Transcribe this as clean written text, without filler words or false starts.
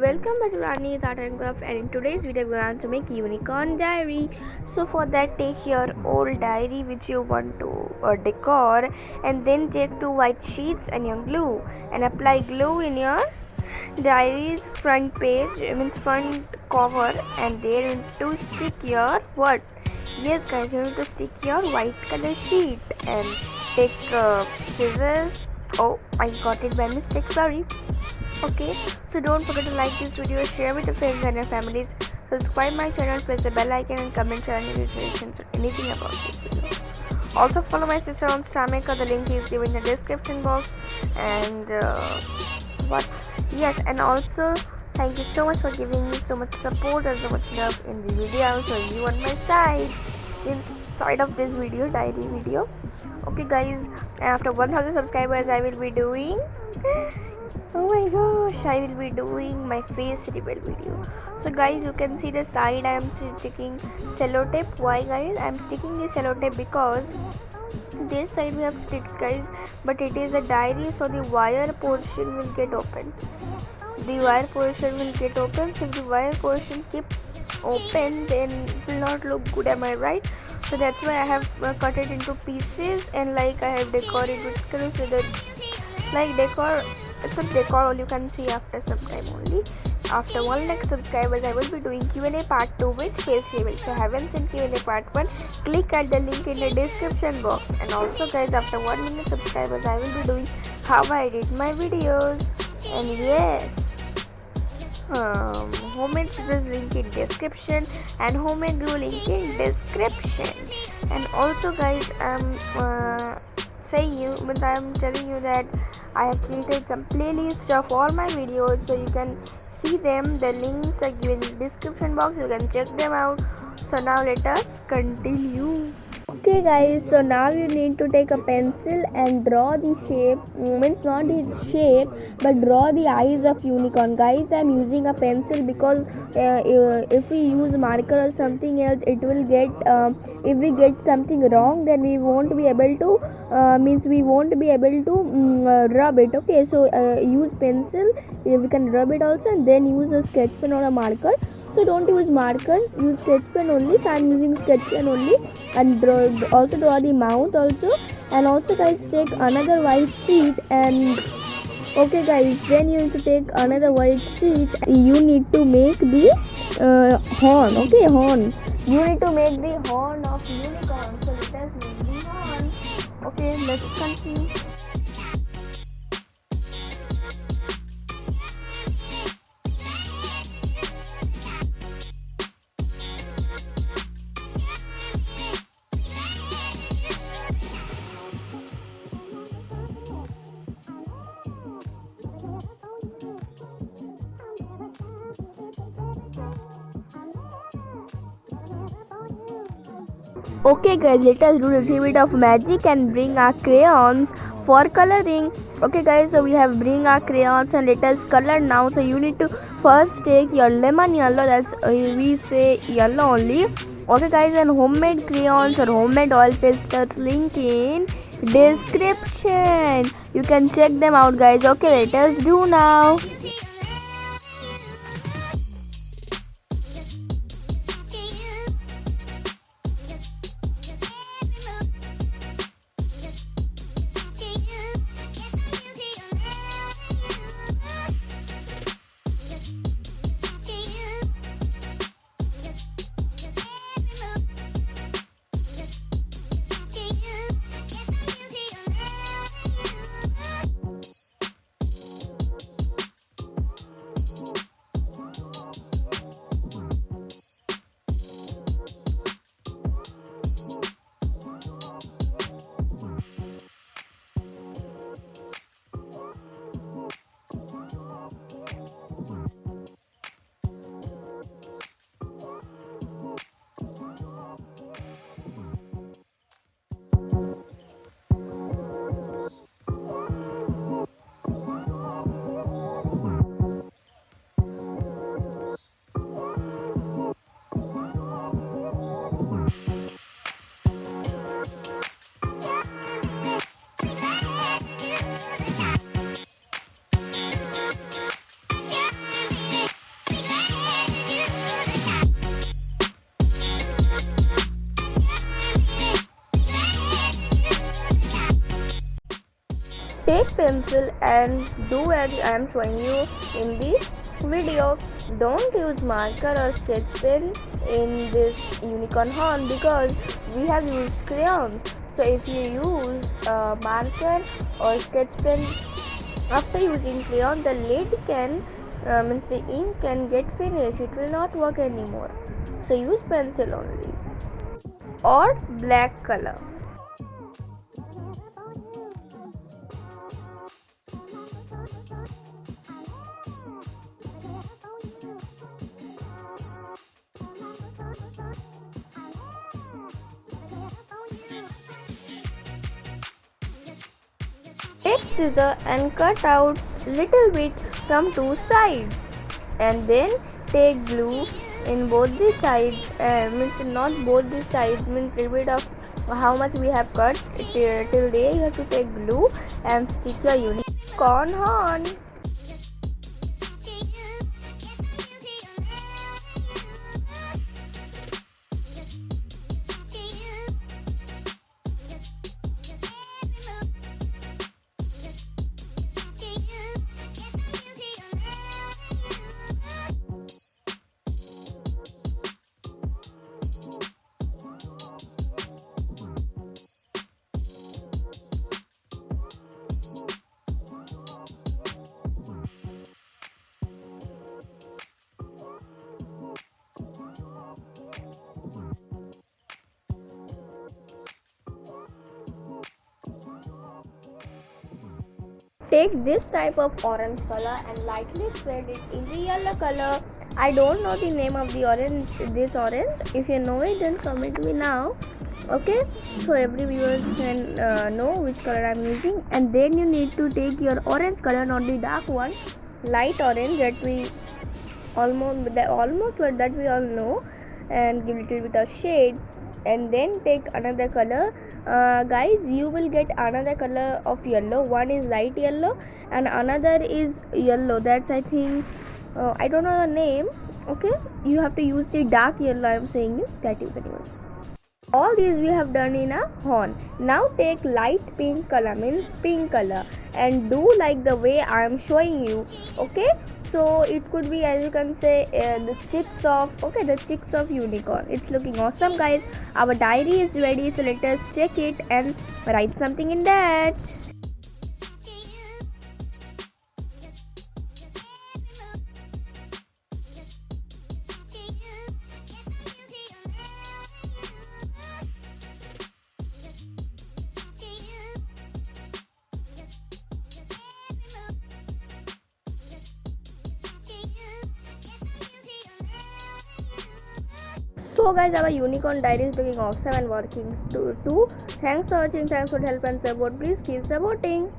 Welcome back to Rani Art and Craft, and in today's video we're going to make unicorn diary. So for that, take your old diary which you want to decor, and then take two white sheets and your glue and apply glue in your diary's front page, means front cover, and there you need to stick your what? Yes guys, you need to stick your white color sheet and take scissors. Oh, I got it by mistake, sorry. Okay, so don't forget to like this video, share with your friends and your families, subscribe my channel, press the bell icon and comment, share any suggestions or anything about this video. Also follow my sister on Stameka, the link is given in the description box. And what? Yes, and also thank you so much for giving me so much support and so much love in the video. So you on my side, inside of this video, diary video. Okay guys, after 1000 subscribers I will be doing oh my gosh, I will be doing my face reveal video. So guys, you can see the side I am sticking sellotape. Why guys? I am sticking the sellotape because this side we have sticked guys, but it is a diary, so the wire portion will get open. The wire portion will get open. So if the wire portion keep open, then it will not look good, am I right? So that's why I have cut it into pieces, and like I have decorated with colors so that like decor. It's a decor, you can see after some time only. After 1 lakh subscribers I will be doing Q&A part 2 with face reveal. So haven't seen Q&A part 1, click at the link in the description box. And also guys, after 1 million subscribers I will be doing how I edit my videos. And yes, homemade scissors link in description and homemade glue link in description. And also guys, I'm telling you that I have created some playlists of all my videos, so you can see them. The links are given in the description box, you can check them out. So now let us continue. Okay guys, so now you need to take a pencil and draw the shape, means not the shape but draw the eyes of unicorn. Guys, I am using a pencil because if we use marker or something else, it will get if we get something wrong, then we won't be able to rub it. Okay, so use pencil, we can rub it also, and then use a sketch pen or a marker. So don't use markers, use sketch pen only. So I am using sketch pen only, and draw the mouth also. And also guys, take another white sheet, and okay guys, then you need to take another white sheet. You need to make the horn. Okay, horn. You need to make the horn of unicorn. So let us make the horn. Okay, let's continue. Okay guys, let us do a little bit of magic and bring our crayons for coloring. Okay guys, so we have bring our crayons and let us color now. So you need to first take your lemon yellow, that's we say yellow only. Okay guys, and homemade crayons or homemade oil pastels link in description. You can check them out guys. Okay, let us do now. Take pencil and do as I am showing you in the video. Don't use marker or sketch pen in this unicorn horn because we have used crayons. So if you use marker or sketch pen after using crayon, the lid can means the ink can get finished. It will not work anymore. So use pencil only or black color. Take scissors and cut out little bit from two sides, and then take glue in both the sides. Means not both the sides, means little bit of how much we have cut till there. You have to take glue and stick your unicorn horn. Take this type of orange color and lightly spread it in the yellow color. I don't know the name of the orange. If you know it, then comment me now. Okay, so every viewer can know which color I'm using. And then you need to take your orange color, not the dark one, light orange that we almost that we all know, and give it a little bit of shade. And then take another color. Guys, you will get another color of yellow. One is light yellow and another is yellow. That's I think I don't know the name. Okay, you have to use the dark yellow. I'm saying you that you can use. All these we have done in a horn. Now take light pink color, means pink color, and do like the way I am showing you. Okay, so it could be, as you can say, the chicks of unicorn. It's looking awesome, guys. Our diary is ready, so let us check it and write something in that. So guys, our unicorn diary is looking awesome and working too. Thanks for watching. Thanks for help and support. Please keep supporting.